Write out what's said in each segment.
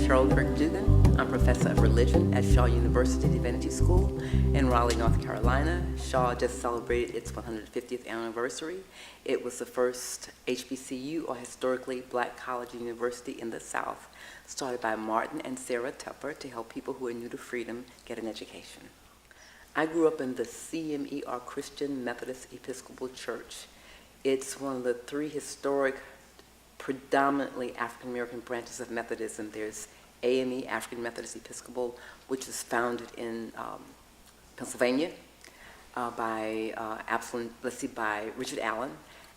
Cheryl Kirk-Duggan. I'm professor of religion at Shaw University Divinity School in Raleigh, North Carolina. Shaw just celebrated its 150th anniversary. It was the first HBCU, or historically black college university in the South, started by Martin and Sarah Tupper to help people who are new to freedom get an education. I grew up in the CMER, Christian Methodist Episcopal Church. It's one of the three historic, predominantly African-American branches of Methodism. There's AME, African Methodist Episcopal, which was founded in Pennsylvania by Richard Allen.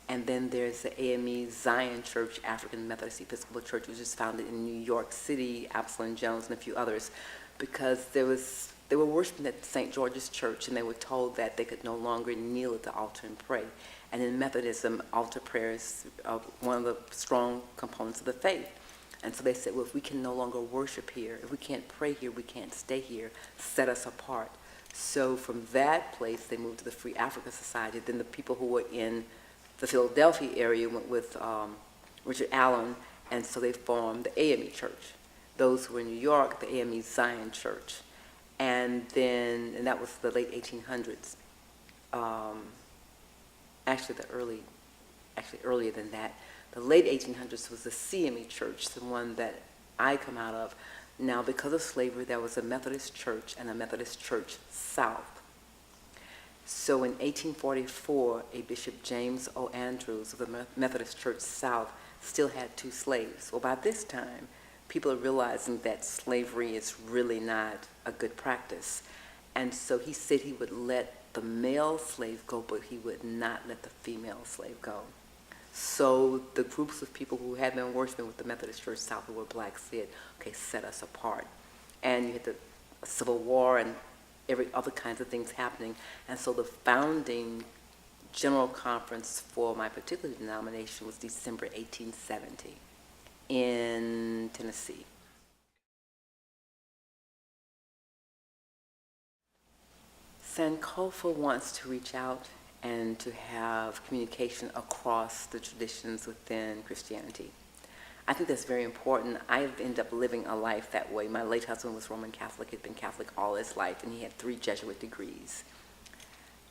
And then there's the AME Zion Church, African Methodist Episcopal Church, which was founded in New York City, Absalom Jones and a few others, because they were worshiping at St. George's Church, and they were told that they could no longer kneel at the altar and pray. And in Methodism, altar prayers are one of the strong components of the faith. And so they said, well, if we can no longer worship here, if we can't pray here, we can't stay here, set us apart. So from that place, they moved to the Free Africa Society. Then the people who were in the Philadelphia area went with Richard Allen, and so they formed the AME Church. Those who were in New York, the AME Zion Church. And that was the late 1800s. Earlier than that. The late 1800s was the CME Church, the one that I come out of. Now, because of slavery, there was a Methodist Church and a Methodist Church South. So in 1844, a Bishop James O. Andrews of the Methodist Church South still had 2 slaves. Well, by this time, people are realizing that slavery is really not a good practice. And so he said he would let the male slave go, but he would not let the female slave go. So the groups of people who had been worshiping with the Methodist Church South who were black said, okay, set us apart. And you had the Civil War and every other kinds of things happening. And so the founding General Conference for my particular denomination was December 1870 in Tennessee. Sankofa wants to reach out and to have communication across the traditions within Christianity. I think that's very important. I've ended up living a life that way. My late husband was Roman Catholic, had been Catholic all his life, and he had 3 Jesuit degrees.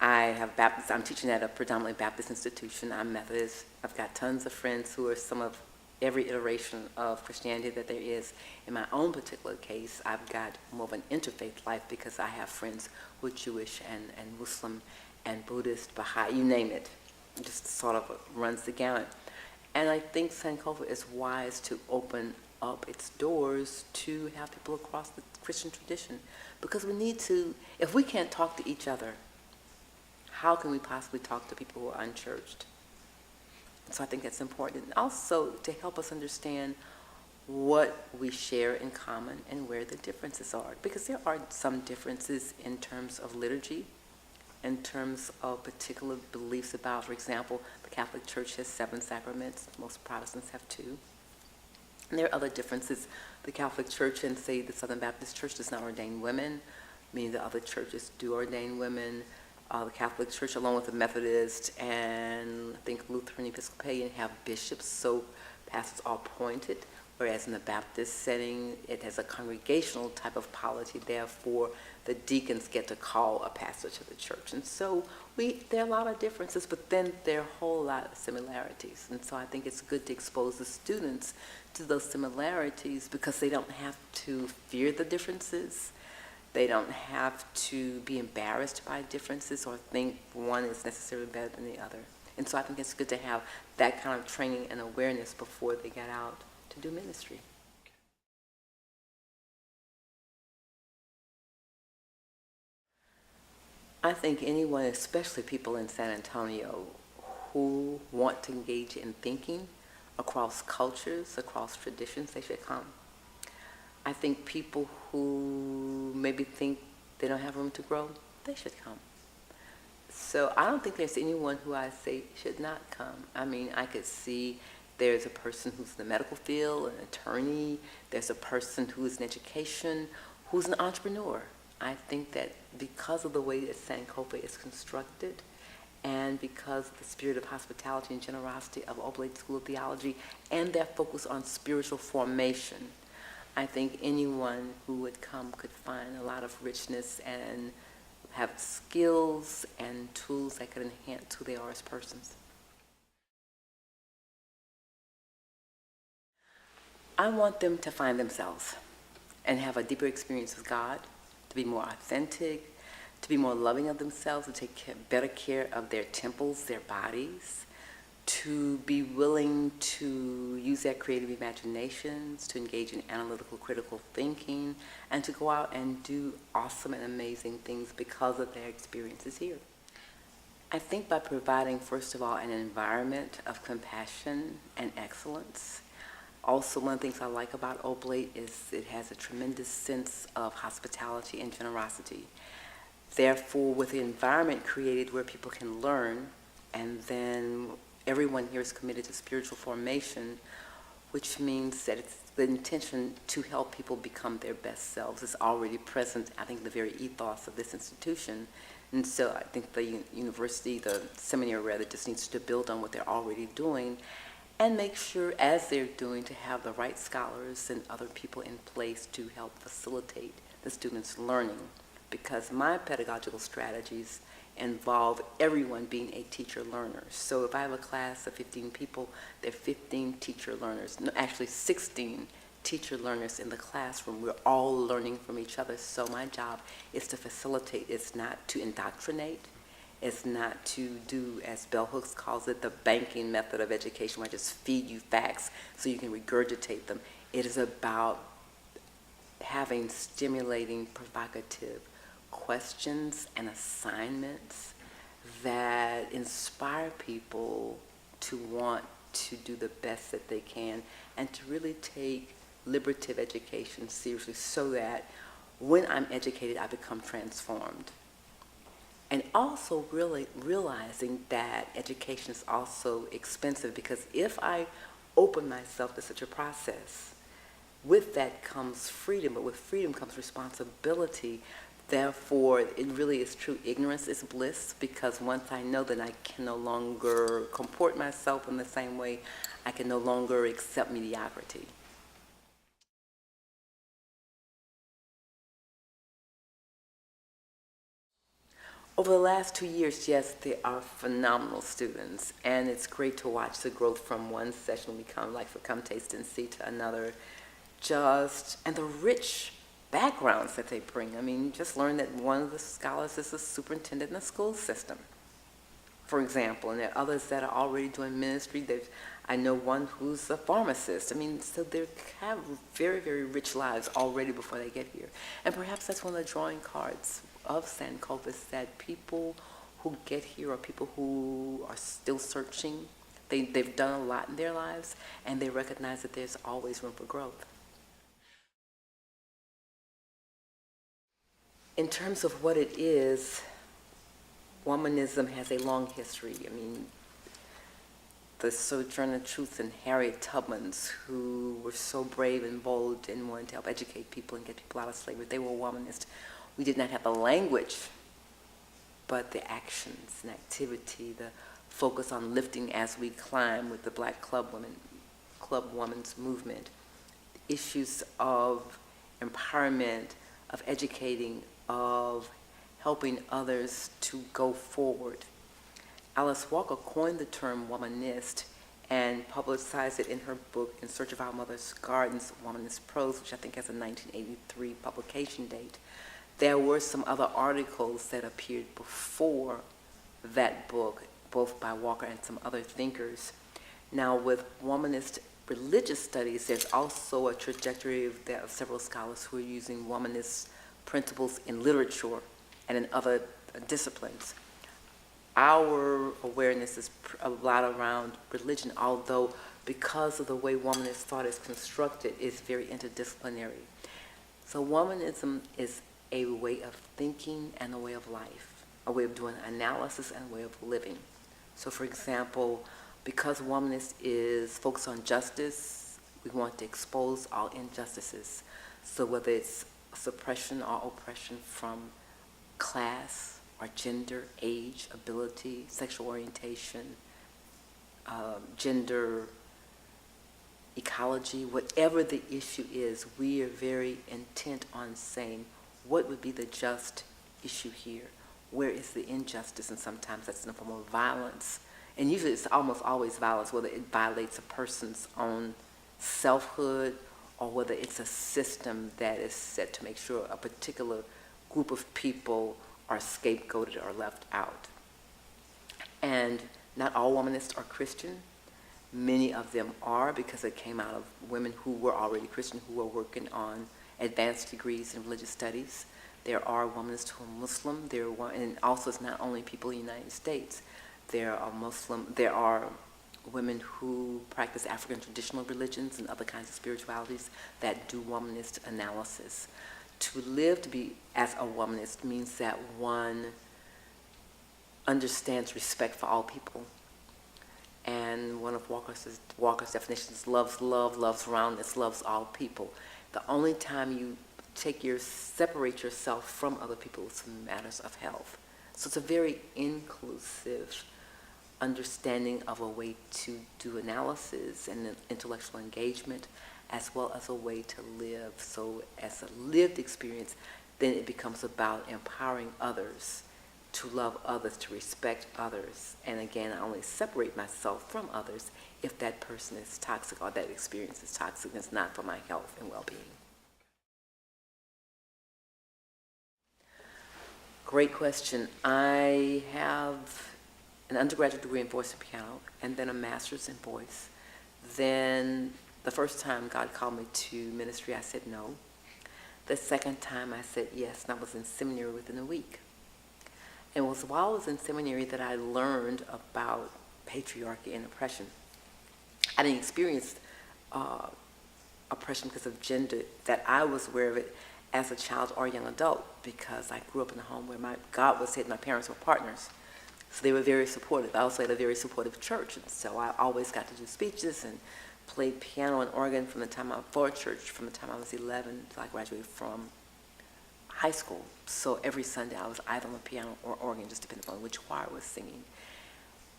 I'm teaching at a predominantly Baptist institution. I'm Methodist. I've got tons of friends who are some of every iteration of Christianity that there is. In my own particular case, I've got more of an interfaith life because I have friends who are Jewish and Muslim and Buddhist, Baha'i, you name it. It just sort of runs the gamut. And I think Sankofa is wise to open up its doors to have people across the Christian tradition, because we need to, if we can't talk to each other, how can we possibly talk to people who are unchurched? So I think that's important. And also to help us understand what we share in common and where the differences are. Because there are some differences in terms of liturgy, in terms of particular beliefs about, for example, the Catholic Church has 7 sacraments. Most Protestants have 2. And there are other differences. The Catholic Church and, say, the Southern Baptist Church does not ordain women. Many of the other churches do ordain women. The Catholic Church, along with the Methodist and I think Lutheran Episcopalian, have bishops, so pastors are appointed, whereas in the Baptist setting, it has a congregational type of polity. Therefore, the deacons get to call a pastor to the church. And so there are a lot of differences, but then there are a whole lot of similarities. And so I think it's good to expose the students to those similarities because they don't have to fear the differences. They don't have to be embarrassed by differences or think one is necessarily better than the other. And so I think it's good to have that kind of training and awareness before they get out to do ministry. I think anyone, especially people in San Antonio, who want to engage in thinking across cultures, across traditions, they should come. I think people who maybe think they don't have room to grow, they should come. So I don't think there's anyone who I say should not come. I mean, I could see there's a person who's in the medical field, an attorney, there's a person who's in education, who's an entrepreneur. I think that because of the way that Sankofa is constructed and because of the spirit of hospitality and generosity of Oblate School of Theology and their focus on spiritual formation, I think anyone who would come could find a lot of richness and have skills and tools that could enhance who they are as persons. I want them to find themselves and have a deeper experience with God, to be more authentic, to be more loving of themselves, to take better care of their temples, their bodies, to be willing to use their creative imaginations, to engage in analytical, critical thinking, and to go out and do awesome and amazing things because of their experiences here. I think by providing, first of all, an environment of compassion and excellence. Also, one of the things I like about Oblate is it has a tremendous sense of hospitality and generosity. Therefore, with the environment created where people can learn, and then everyone here is committed to spiritual formation, which means that it's the intention to help people become their best selves is already present, I think, the very ethos of this institution. And so I think the university, the seminary rather, just needs to build on what they're already doing and make sure, as they're doing, to have the right scholars and other people in place to help facilitate the students' learning. Because my pedagogical strategies involve everyone being a teacher-learner. So if I have a class of 15 people, there are 15 teacher-learners, no, actually 16 teacher-learners in the classroom. We're all learning from each other. So my job is to facilitate. It's not to indoctrinate. It's not to do, as Bell Hooks calls it, the banking method of education, where I just feed you facts so you can regurgitate them. It is about having stimulating, provocative questions and assignments that inspire people to want to do the best that they can and to really take liberative education seriously so that when I'm educated, I become transformed. And also really realizing that education is also expensive, because if I open myself to such a process, with that comes freedom, but with freedom comes responsibility. Therefore, it really is true. Ignorance is bliss, because once I know that I can no longer comport myself in the same way, I can no longer accept mediocrity. Over the last 2 years, yes, they are phenomenal students, and it's great to watch the growth from one session we come taste and see to another, and the rich backgrounds that they bring. I mean, just learn that one of the scholars is a superintendent in the school system, for example, and there are others that are already doing ministry. I know one who's a pharmacist. I mean, so they have very, very rich lives already before they get here. And perhaps that's one of the drawing cards of SANKOFA'S, that people who get here are people who are still searching. They've done a lot in their lives, and they recognize that there's always room for growth. In terms of what it is, Womanism has a long history. I mean, the Sojourner Truth and Harriet Tubmans, who were so brave and bold and wanted to help educate people and get people out of slavery, they were Womanist. We did not have the language, but the actions and activity, the focus on lifting as we climb with the Black Club Women's movement, issues of empowerment, of educating, of helping others to go forward. Alice Walker coined the term womanist and publicized it in her book, In Search of Our Mother's Gardens, Womanist Prose, which I think has a 1983 publication date. There were some other articles that appeared before that book, both by Walker and some other thinkers. Now, with womanist religious studies, there's also a trajectory of several scholars who are using womanist principles in literature and in other disciplines. Our awareness is a lot around religion, although because of the way womanist thought is constructed, it's very interdisciplinary. So womanism is a way of thinking and a way of life, a way of doing analysis and a way of living. So for example, because womanist is focused on justice, we want to expose all injustices. So whether it's suppression or oppression from class or gender, age, ability, sexual orientation, gender, ecology, whatever the issue is, we are very intent on saying, what would be the just issue here? Where is the injustice? And sometimes that's in the form of violence. And usually it's almost always violence, whether it violates a person's own selfhood or whether it's a system that is set to make sure a particular group of people are scapegoated or left out. And not all Womanists are Christian. Many of them are, because it came out of women who were already Christian, who were working on advanced degrees in religious studies. There are Womanists who are Muslim. And also it's not only people in the United States. There are women who practice African traditional religions and other kinds of spiritualities that do womanist analysis. To live to be as a womanist means that one understands respect for all people. And one of Walker's definitions, loves love, loves roundness, loves all people. The only time you separate yourself from other people is in matters of health. So it's a very inclusive understanding of a way to do analysis and intellectual engagement, as well as a way to live. So as a lived experience, then it becomes about empowering others to love others, to respect others. And again, I only separate myself from others if that person is toxic or that experience is toxic and it's not for my health and well-being. Great question. I have an undergraduate degree in voice and piano and then a master's in voice. Then the first time God called me to ministry, I said no. The second time I said yes, and I was in seminary within a week. And it was while I was in seminary that I learned about patriarchy and oppression. I didn't experience oppression because of gender, that I was aware of it as a child or young adult, because I grew up in a home where God was said my parents were partners. So they were very supportive. I also had a very supportive church, and so I always got to do speeches and played piano and organ from the time I was 11 until I graduated from high school. So every Sunday I was either on the piano or organ, just depending on which choir was singing.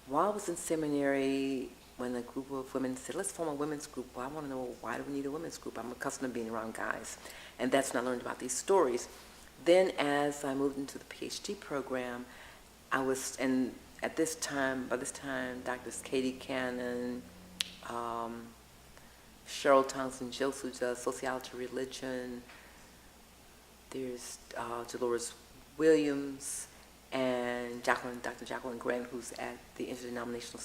While I was in seminary, when a group of women said, let's form a women's group, well, I want to know, why do we need a women's group? I'm accustomed to being around guys. And that's when I learned about these stories. Then as I moved into the PhD program, by this time, Drs. Katie Cannon, Cheryl Townsend Jones, who does sociology, religion, there's Dolores Williams, and Dr. Jacqueline Grant, who's at the Interdenominational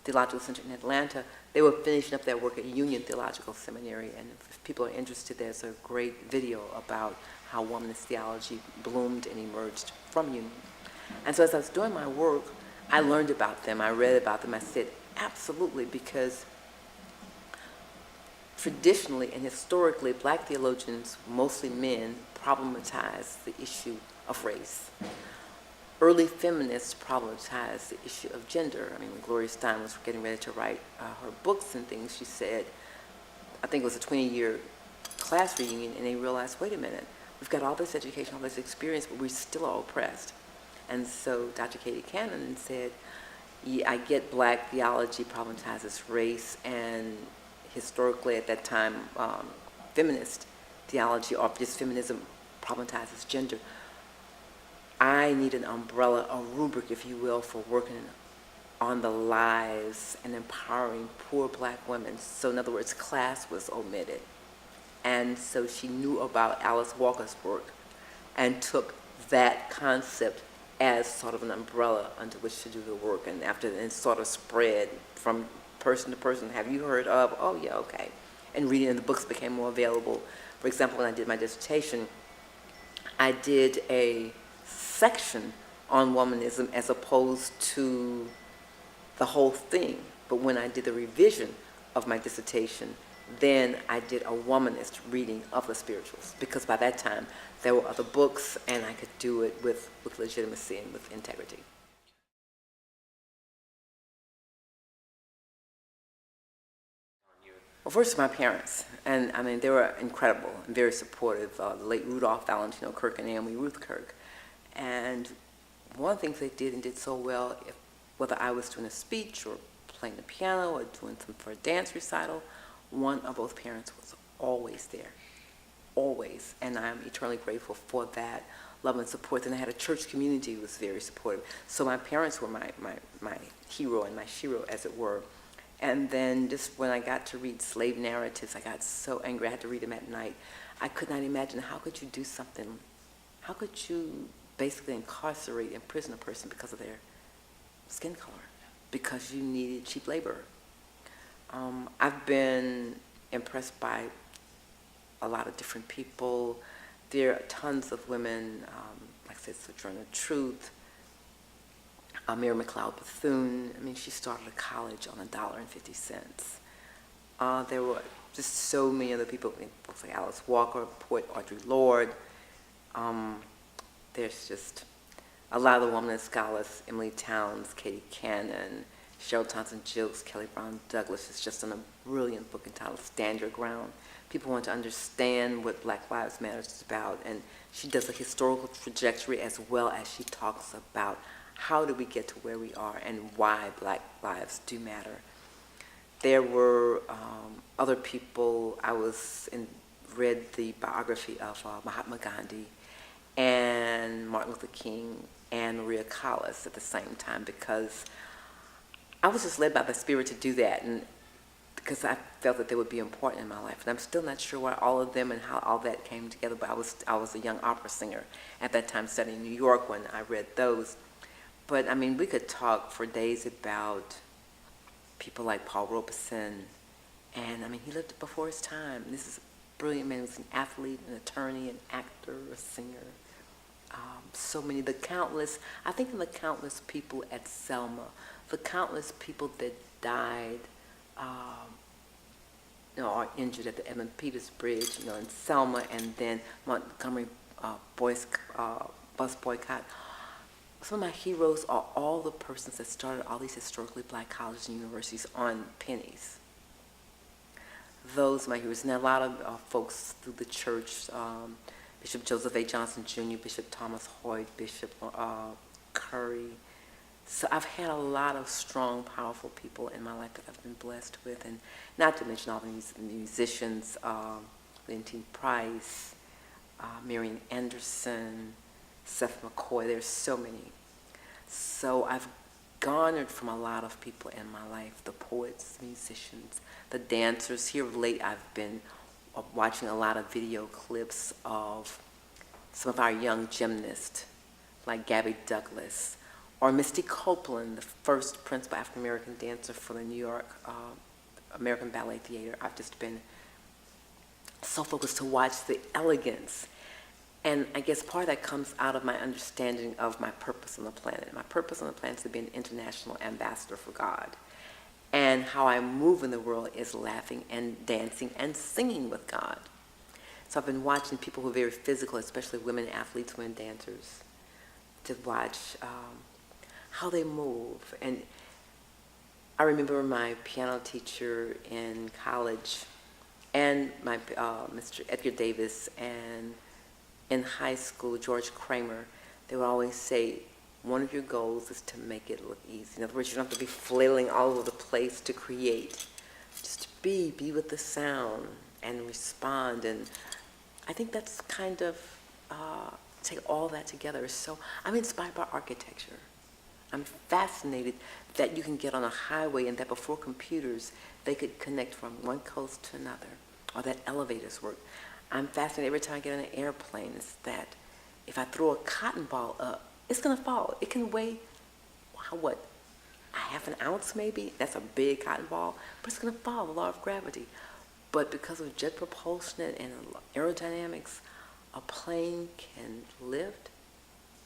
Theological Center in Atlanta. They were finishing up their work at Union Theological Seminary, and if people are interested, there's a great video about how womanist theology bloomed and emerged from Union. And so as I was doing my work, I learned about them, I read about them, I said, absolutely, because traditionally and historically, black theologians, mostly men, problematize the issue of race. Early feminists problematized the issue of gender. I mean, when Gloria Steinem was getting ready to write her books and things, she said, I think it was a 20-year class reunion, and they realized, wait a minute, we've got all this education, all this experience, but we still are oppressed. And so Dr. Katie Cannon said, yeah, I get black theology problematizes race, and historically at that time, feminist theology or just feminism problematizes gender. I need an umbrella, a rubric, if you will, for working on the lives and empowering poor black women. So in other words, class was omitted. And so she knew about Alice Walker's work and took that concept as sort of an umbrella under which to do the work, and after it sort of spread from person to person. Have you heard of? Oh yeah, okay. And reading the books became more available. For example, when I did my dissertation, I did a section on womanism as opposed to the whole thing. But when I did the revision of my dissertation, then I did a womanist reading of the spirituals, because by that time there were other books and I could do it with legitimacy and with integrity. Well, first, my parents, and I mean, they were incredible and very supportive. The late Rudolph Valentino Kirk and Naomi Ruth Kirk. And one of the things they did and did so well, whether I was doing a speech or playing the piano or doing some for a dance recital, one of both parents was always there, always. And I'm eternally grateful for that love and support. And I had a church community who was very supportive. So my parents were my hero and my shero, as it were. And then just when I got to read slave narratives, I got so angry. I had to read them at night. I could not imagine, how could you do something, how could you basically incarcerate, imprison a person because of their skin color, because you needed cheap labor. I've been impressed by a lot of different people. There are tons of women, like I said, Sojourner Truth, Mary McLeod Bethune. I mean, she started a college on $1.50. There were just so many other people, folks like Alice Walker, poet Audre Lorde. There's just a lot of the womanist scholars, Emily Towns, Katie Cannon, Cheryl Thompson-Gilkes, Kelly Brown Douglas has just done a brilliant book entitled Stand Your Ground. People want to understand what Black Lives Matter is about, and she does a historical trajectory as well as she talks about how do we get to where we are and why Black lives do matter. There were other people. I read the biography of Mahatma Gandhi and Martin Luther King and Maria Callas at the same time, because I was just led by the Spirit to do that, and because I felt that they would be important in my life. And I'm still not sure why all of them and how all that came together, but I was a young opera singer at that time studying in New York when I read those. But I mean, we could talk for days about people like Paul Robeson, and I mean, he lived before his time. This is a brilliant man. He was an athlete, an attorney, an actor, a singer. So many, the countless people at Selma, the countless people that died, are injured at the Edmund Peters Bridge, in Selma, and then Montgomery bus boycott. Some of my heroes are all the persons that started all these historically Black colleges and universities on pennies. Those are my heroes. And a lot of folks through the church, Bishop Joseph A. Johnson Jr., Bishop Thomas Hoyt, Bishop Curry. So I've had a lot of strong, powerful people in my life that I've been blessed with, and not to mention all the musicians, Leontine Price, Marian Anderson, Seth McCoy. There's so many. So I've garnered from a lot of people in my life, the poets, musicians, the dancers. Here of late, I've been watching a lot of video clips of some of our young gymnasts, like Gabby Douglas, or Misty Copeland, the first principal African-American dancer for the New York American Ballet Theater. I've just been so focused to watch the elegance. And I guess part of that comes out of my understanding of my purpose on the planet. My purpose on the planet is to be an international ambassador for God. And how I move in the world is laughing and dancing and singing with God. So I've been watching people who are very physical, especially women athletes, women dancers, to watch how they move. And I remember my piano teacher in college and my Mr. Edgar Davis, and in high school, George Kramer. They would always say, one of your goals is to make it look easy. In other words, you don't have to be flailing all over the place to create. Just be with the sound and respond. And I think that's kind of, take all that together. So I'm inspired by architecture. I'm fascinated that you can get on a highway and that before computers, they could connect from one coast to another, or that elevators work. I'm fascinated every time I get on an airplane, is that if I throw a cotton ball up, it's going to fall. It can weigh, a half an ounce maybe? That's a big cotton ball, but it's going to fall, the law of gravity. But because of jet propulsion and aerodynamics, a plane can lift,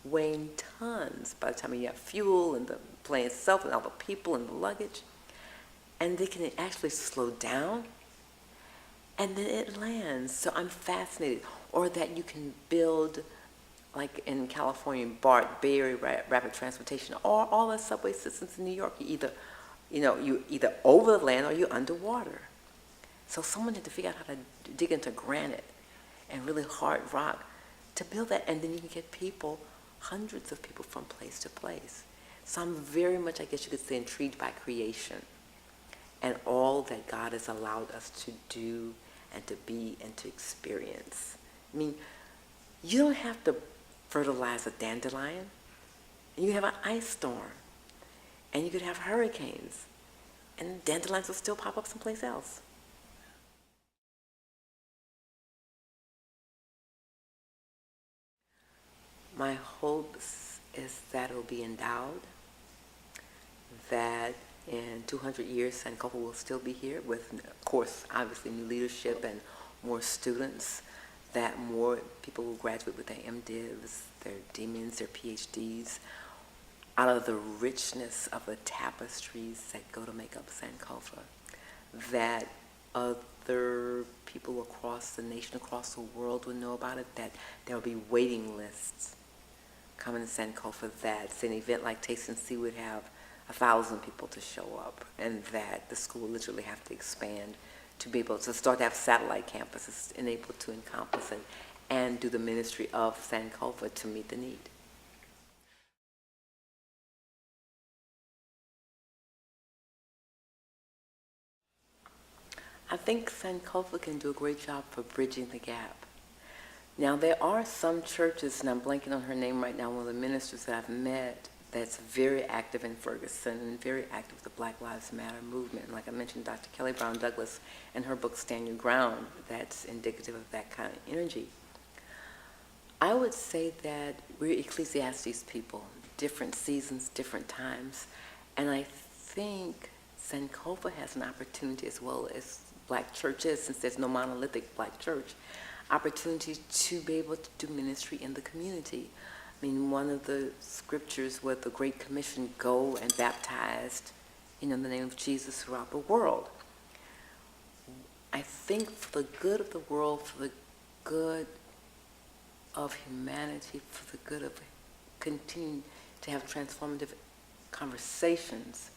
weighing tons by the time you have fuel and the plane itself and all the people and the luggage. And they can actually slow down, and then it lands. So I'm fascinated. Or that you can build, like in California, BART, Bay Area Rapid Transportation, or all the subway systems in New York. You either over the land or you're underwater. So someone had to figure out how to dig into granite and really hard rock to build that, and then you can get people, hundreds of people from place to place. So I'm very much, I guess you could say, intrigued by creation. and all that God has allowed us to do and to be and to experience. I mean, you don't have to fertilize a dandelion. You have an ice storm, and you could have hurricanes, and dandelions will still pop up someplace else. My hopes is that it will be endowed, that in 200 years, Sankofa will still be here with, of course, obviously new leadership and more students, that more people will graduate with their MDivs, their DMins, their PhDs, out of the richness of the tapestries that go to make up Sankofa, that other people across the nation, across the world will know about it, that there will be waiting lists coming to Sankofa, that say, an event like Taste and See would have 1,000 people to show up, and that the school will literally have to expand to be able to start to have satellite campuses and able to encompass it and do the ministry of Sankofa to meet the need. I think Sankofa can do a great job for bridging the gap. Now, there are some churches, and I'm blanking on her name right now, one of the ministers that I've met, that's very active in Ferguson and very active with the Black Lives Matter movement. Like I mentioned, Dr. Kelly Brown Douglas and her book, Stand Your Ground, that's indicative of that kind of energy. I would say that we're Ecclesiastes people, different seasons, different times, and I think Sankofa has an opportunity, as well as Black churches, since there's no monolithic Black church, opportunity to be able to do ministry in the community. I mean, one of the scriptures with the Great Commission, go and baptized, in the name of Jesus throughout the world. I think for the good of the world, for the good of humanity, for the good of continuing to have transformative conversations,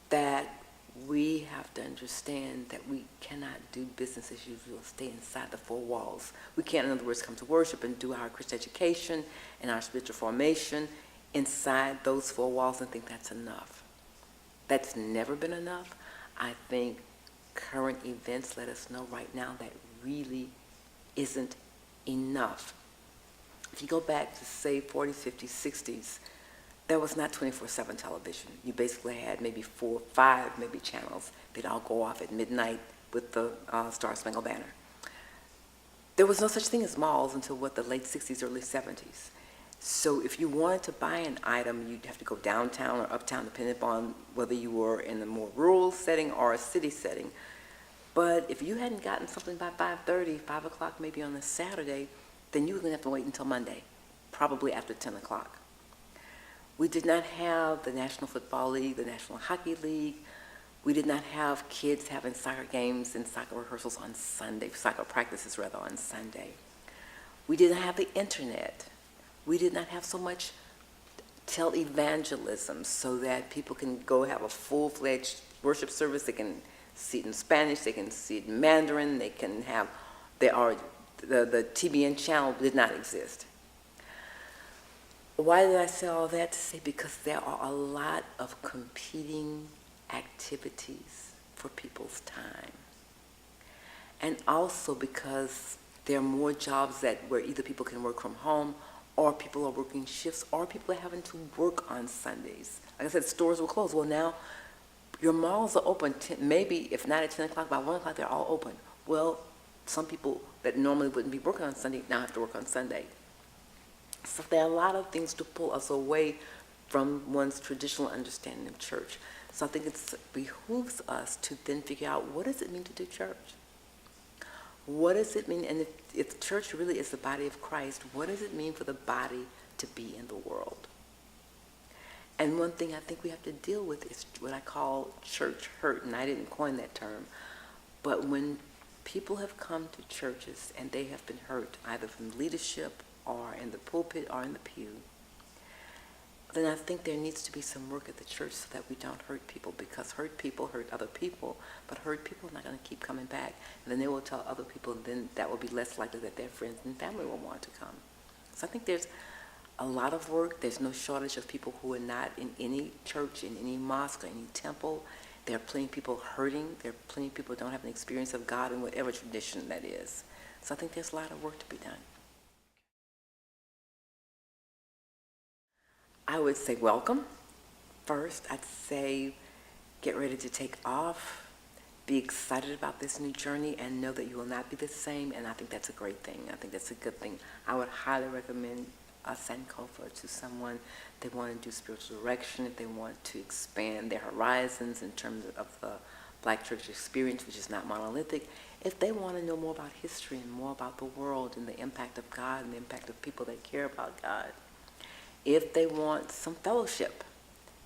that we have to understand that we cannot do business as usual, stay inside the four walls. We can't, in other words, come to worship and do our Christian education and our spiritual formation inside those four walls and think that's enough. That's never been enough. I think current events let us know right now that really isn't enough. If you go back to, say, 40s, 50s, 60s, there was not 24/7 television. You basically had maybe 4, 5 maybe channels. They'd all go off at midnight with the Star Spangled Banner. There was no such thing as malls until, the late 60s, early 70s. So if you wanted to buy an item, you'd have to go downtown or uptown, depending upon whether you were in a more rural setting or a city setting. But if you hadn't gotten something by 5:30, 5 o'clock maybe on a Saturday, then you were going to have to wait until Monday, probably after 10 o'clock. We did not have the National Football League, the National Hockey League. We did not have kids having soccer games and soccer rehearsals on Sunday, soccer practices rather, on Sunday. We didn't have the internet. We did not have so much televangelism so that people can go have a full-fledged worship service. They can see it in Spanish, they can see it in Mandarin, they can have, the TBN channel did not exist. Why did I say all that? To say because there are a lot of competing activities for people's time. And also because there are more jobs where either people can work from home, or people are working shifts, or people are having to work on Sundays. Like I said, stores were closed. Well, now your malls are open, maybe if not at 10 o'clock, by 1 o'clock they're all open. Well, some people that normally wouldn't be working on Sunday now have to work on Sunday. So there are a lot of things to pull us away from one's traditional understanding of church. So I think it behooves us to then figure out, what does it mean to do church? What does it mean? And if church really is the body of Christ, what does it mean for the body to be in the world? And one thing I think we have to deal with is what I call church hurt, and I didn't coin that term, but when people have come to churches and they have been hurt, either from leadership or in the pulpit or in the pew, then I think there needs to be some work at the church so that we don't hurt people, because hurt people hurt other people, but hurt people are not going to keep coming back. And then they will tell other people, and then that will be less likely that their friends and family will want to come. So I think there's a lot of work. There's no shortage of people who are not in any church, in any mosque, or any temple, There are plenty of people hurting. There are plenty of people who don't have an experience of God in whatever tradition that is. So I think there's a lot of work to be done. I would say welcome. First, I'd say get ready to take off. Be excited about this new journey and know that you will not be the same, and I think that's a great thing. I think that's a good thing. I would highly recommend a Sankofa to someone they want to do spiritual direction, if they want to expand their horizons in terms of the Black church experience, which is not monolithic, if they want to know more about history and more about the world and the impact of God and the impact of people that care about God, if they want some fellowship,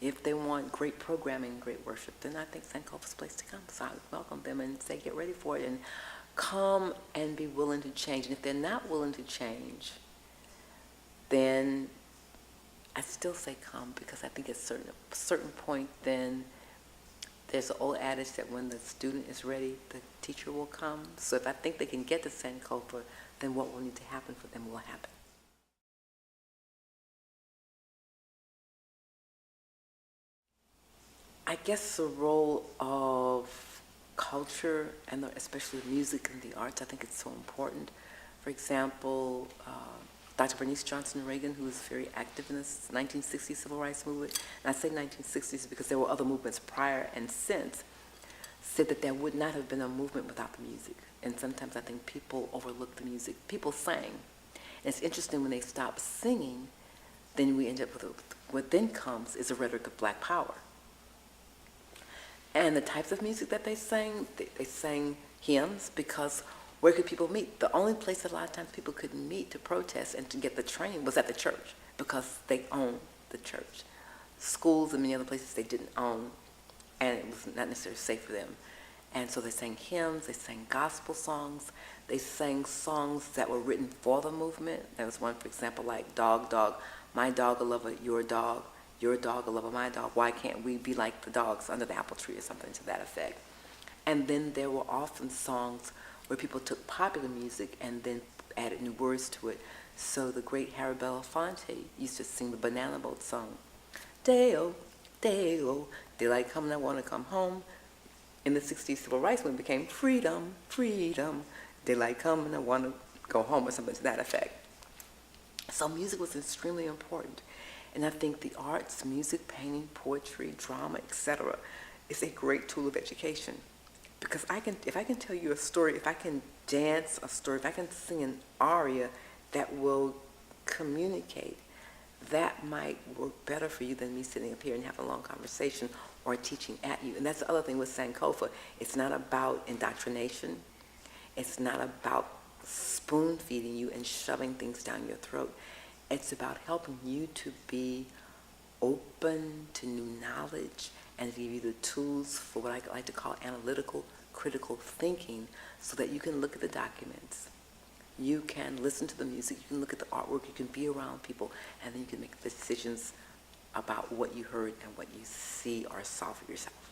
if they want great programming, great worship, then I think Sankofa's place to come. So I would welcome them and say, get ready for it, and come and be willing to change. And if they're not willing to change, then I still say come, because I think at a certain point, then there's an old adage that when the student is ready, the teacher will come. So if I think they can get to Sankofa, then what will need to happen for them will happen. I guess the role of culture, and especially music and the arts, I think it's so important. For example, Dr. Bernice Johnson Reagan, who was very active in the 1960s civil rights movement, and I say 1960s because there were other movements prior and since, said that there would not have been a movement without the music. And sometimes I think people overlook the music. People sang. And it's interesting, when they stop singing, then we end up with what then comes is a rhetoric of Black power. And the types of music that they sang hymns, because where could people meet? The only place that a lot of times people could meet to protest and to get the training was at the church, because they owned the church. Schools and many other places they didn't own, and it was not necessarily safe for them. And so they sang hymns, they sang gospel songs, they sang songs that were written for the movement. There was one, for example, like Dog, Dog, my dog a lover, your dog a lover, my dog, why can't we be like the dogs under the apple tree, or something to that effect. And then there were often songs where people took popular music and then added new words to it. So the great Harry Belafonte used to sing the Banana Boat song. Day-o, day-o, daylight come and I want to come home. In the 60s, civil rights movement became freedom, freedom, daylight come and I want to go home, or something to that effect. So music was extremely important. And I think the arts, music, painting, poetry, drama, etc., is a great tool of education. Because if I can tell you a story, if I can dance a story, if I can sing an aria that will communicate, that might work better for you than me sitting up here and having a long conversation or teaching at you. And that's the other thing with Sankofa. It's not about indoctrination. It's not about spoon feeding you and shoving things down your throat. It's about helping you to be open to new knowledge and to give you the tools for what I like to call analytical, critical thinking, so that you can look at the documents, you can listen to the music, you can look at the artwork, you can be around people, and then you can make decisions about what you heard and what you see or saw for yourself.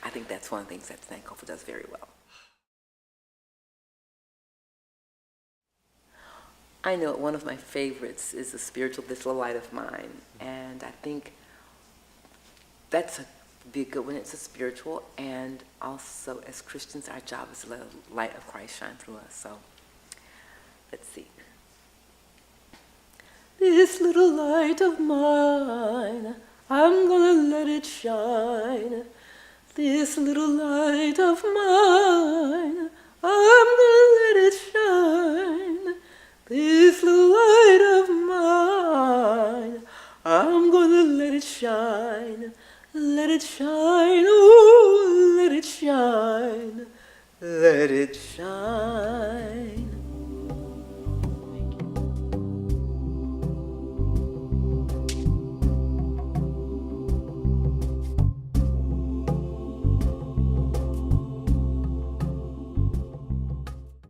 I think that's one of the things that Sankofa does very well. I know one of my favorites is the spiritual This Little Light of Mine, and I think that's be a good one. It's a spiritual, and also as Christians, our job is to let the light of Christ shine through us. So let's see. This little light of mine, I'm gonna let it shine. This little light of mine, I'm gonna let it shine. This little light of mine, I'm gonna let it shine. Let it shine, oh, let it shine. Let it shine.